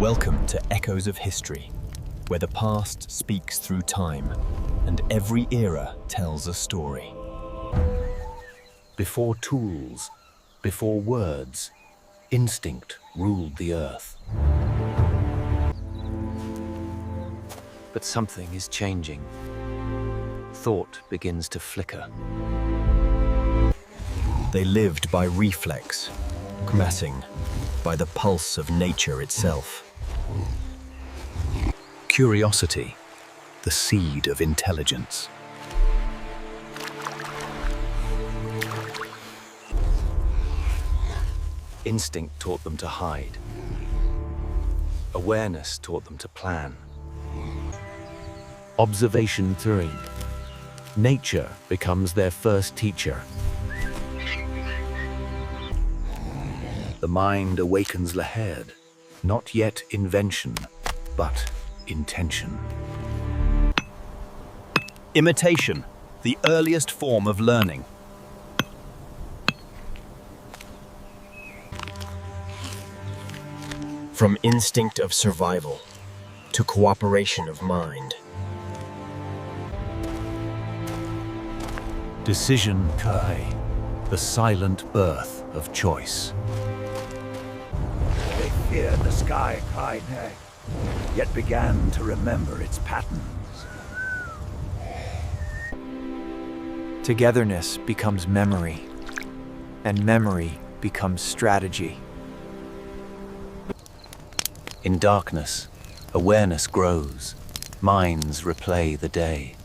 Welcome to Echoes of History, where the past speaks through time and every era tells a story. Before tools, before words, instinct ruled the earth. But something is changing. Thought begins to flicker. They lived by reflex, massing by the pulse of nature itself. Curiosity, the seed of intelligence. Instinct taught them to hide. Awareness taught them to plan. Observation 3. Nature becomes their first teacher. The mind awakens ahead, not yet invention, but intention. Imitation, the earliest form of learning. From instinct of survival to cooperation of mind. Decision Kai, the silent birth of choice. They feared the sky, Kai, yet began to remember its patterns. Togetherness becomes memory, and memory becomes strategy. In darkness, awareness grows. Minds replay the day.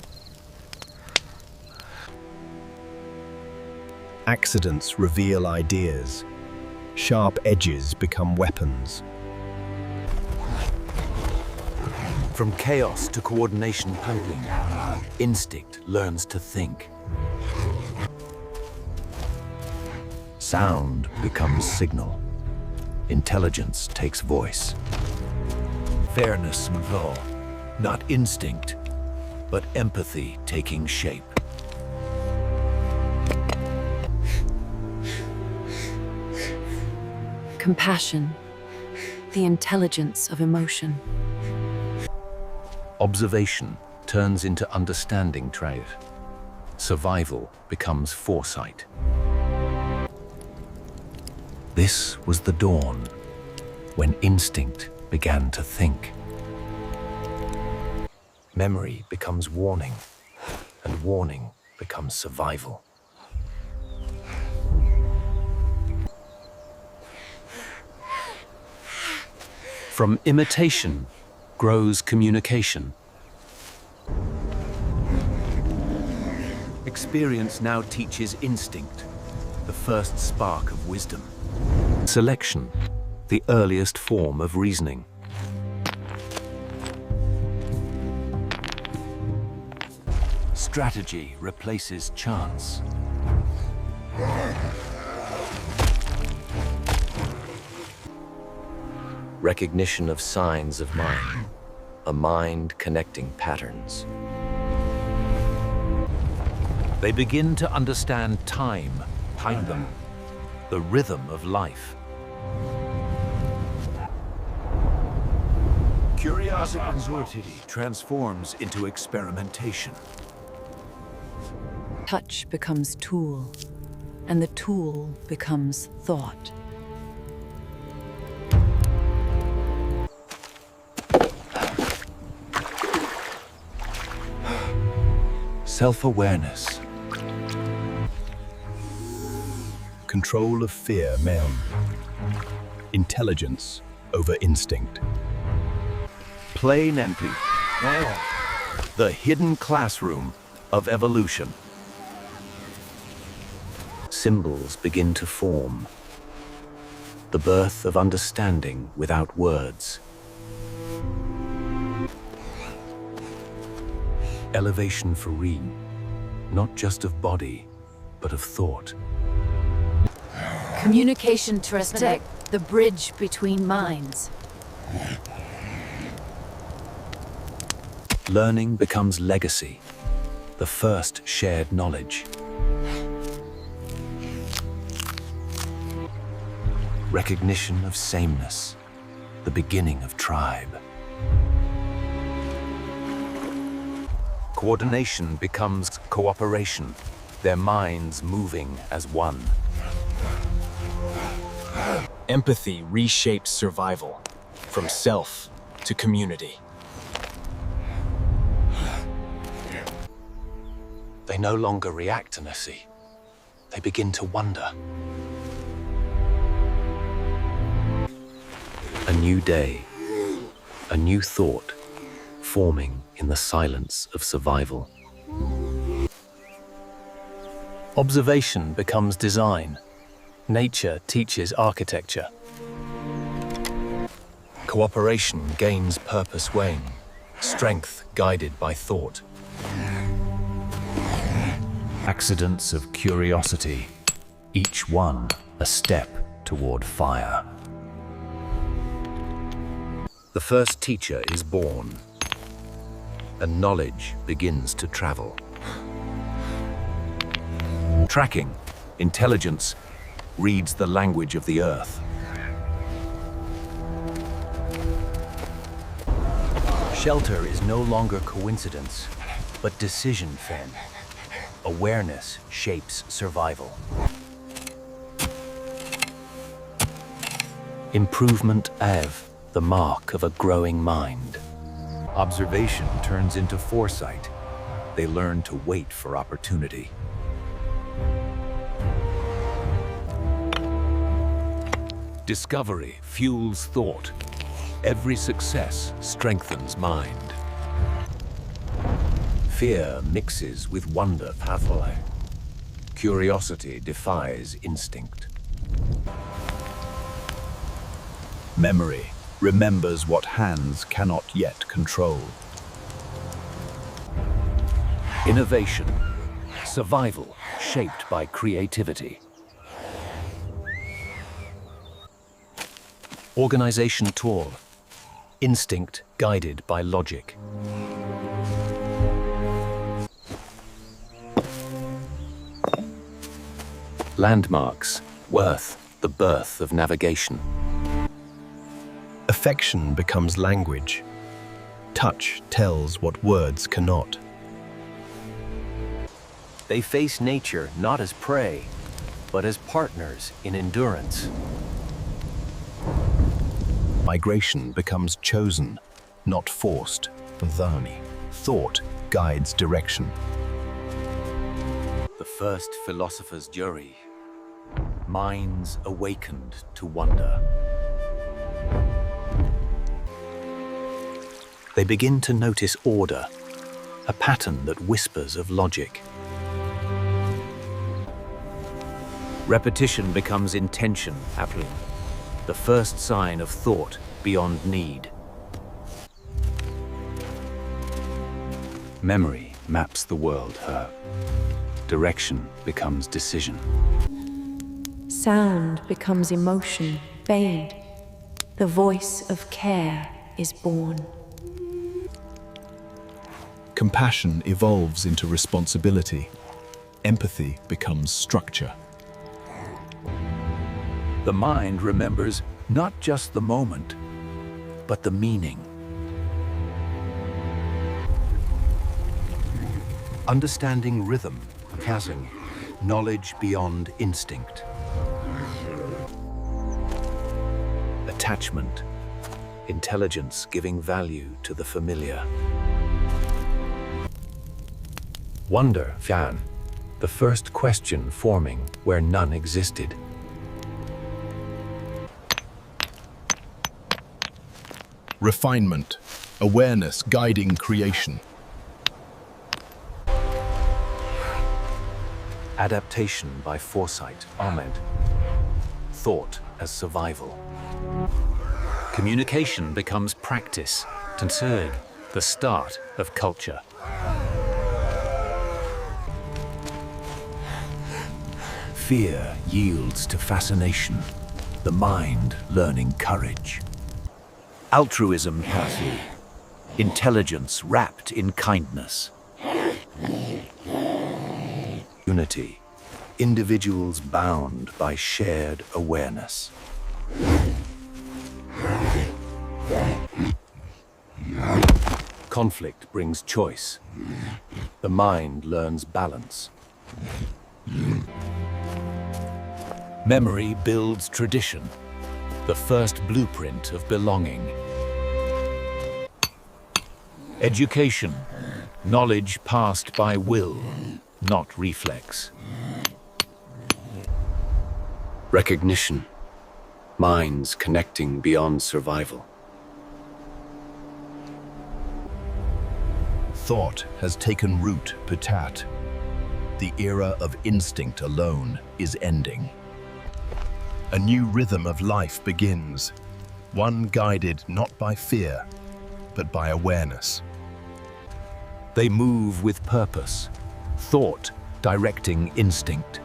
Accidents reveal ideas. Sharp edges become weapons. From chaos to coordination pumping, instinct learns to think. Sound becomes signal. Intelligence takes voice. Fairness and law, not instinct, but empathy taking shape. Compassion, the intelligence of emotion. Observation turns into understanding trait. Survival becomes foresight. This was the dawn, when instinct began to think. Memory becomes warning, and warning becomes survival. From imitation grows communication. Experience now teaches instinct, the first spark of wisdom. Selection, the earliest form of reasoning. Strategy replaces chance. Recognition of signs of mind, a mind connecting patterns. They begin to understand time behind them, the rhythm of life. Curiosity transforms into experimentation. Touch becomes tool, and the tool becomes thought. Self-awareness. Control of fear, male. Intelligence over instinct. Plain empty. The hidden classroom of evolution. Symbols begin to form. The birth of understanding without words. Elevation for Reem, not just of body, but of thought. Communication Prehistoric, the bridge between minds. Learning becomes legacy, the first shared knowledge. Recognition of sameness, the beginning of tribe. Coordination becomes cooperation, their minds moving as one. Empathy reshapes survival, from self to community. They no longer react to necessity. They begin to wonder. A new day, a new thought, forming in the silence of survival. Observation becomes design. Nature teaches architecture. Cooperation gains purpose weighing, strength guided by thought. Accidents of curiosity, each one a step toward fire. The first teacher is born, and knowledge begins to travel. Tracking, intelligence, reads the language of the earth. Shelter is no longer coincidence, but decision, Fen. Awareness shapes survival. Improvement Av, the mark of a growing mind. Observation turns into foresight. They learn to wait for opportunity. Discovery fuels thought. Every success strengthens mind. Fear mixes with wonder pathway. Curiosity defies instinct. Memory remembers what hands cannot yet control. Innovation, survival shaped by creativity. Organization tool, instinct guided by logic. Landmarks, worth, the birth of navigation. Affection becomes language. Touch tells what words cannot. They face nature not as prey, but as partners in endurance. Migration becomes chosen, not forced. Dhani. Thought guides direction. The first philosopher's jury. Minds awakened to wonder. They begin to notice order, a pattern that whispers of logic. Repetition becomes intention, the first sign of thought beyond need. Memory maps the world, her. Direction becomes decision. Sound becomes emotion, fade. The voice of care is born. Compassion evolves into responsibility. Empathy becomes structure. The mind remembers not just the moment, but the meaning. Understanding rhythm, chasm, knowledge beyond instinct. Attachment, intelligence giving value to the familiar. Wonder, Fan, the first question forming where none existed. Refinement, awareness guiding creation. Adaptation by foresight, Ahmed. Thought as survival. Communication becomes practice, Tansug, the start of culture. Fear yields to fascination, the mind learning courage. Altruism, Kathy. Intelligence wrapped in kindness. Unity, individuals bound by shared awareness. Conflict brings choice. The mind learns balance. Memory builds tradition, the first blueprint of belonging. Education, knowledge passed by will, not reflex. Recognition, minds connecting beyond survival. Thought has taken root, Putat. The era of instinct alone is ending. A new rhythm of life begins, one guided not by fear, but by awareness. They move with purpose, thought directing instinct.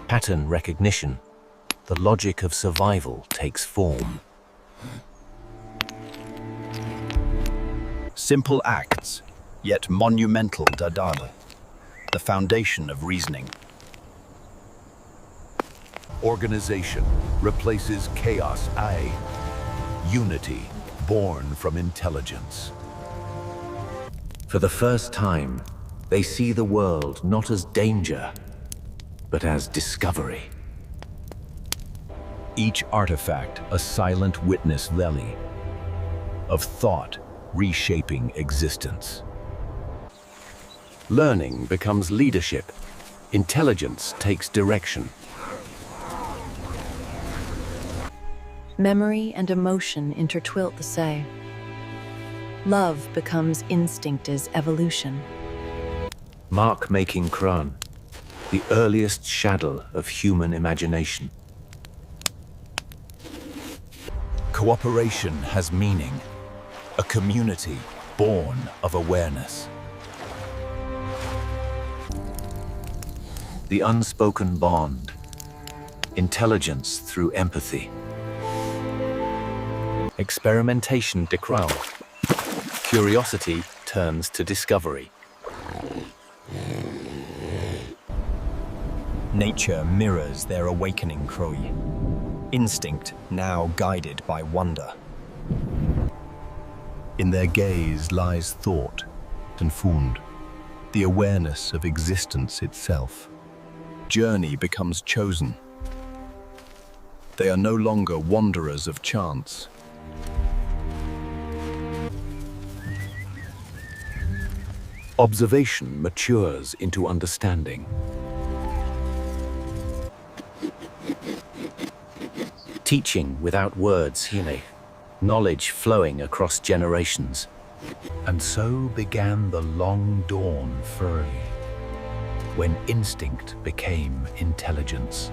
Pattern recognition, the logic of survival takes form. Simple acts, yet monumental dadada, the foundation of reasoning. Organization replaces chaos, unity born from intelligence. For the first time, they see the world not as danger, but as discovery. Each artifact a silent witness veli of thought reshaping existence. Learning becomes leadership. Intelligence takes direction. Memory and emotion intertwilt the say. Love becomes instinct as evolution. Mark-making Kran, the earliest shadow of human imagination. Cooperation has meaning, a community born of awareness. The unspoken bond, intelligence through empathy. Experimentation decrown. Curiosity turns to discovery. Nature mirrors their awakening Kroi. Instinct now guided by wonder. In their gaze lies thought, Tenfund, the awareness of existence itself. Journey becomes chosen. They are no longer wanderers of chance. Observation matures into understanding. Teaching without words, knowledge flowing across generations. And so began the long dawn furry, when instinct became intelligence.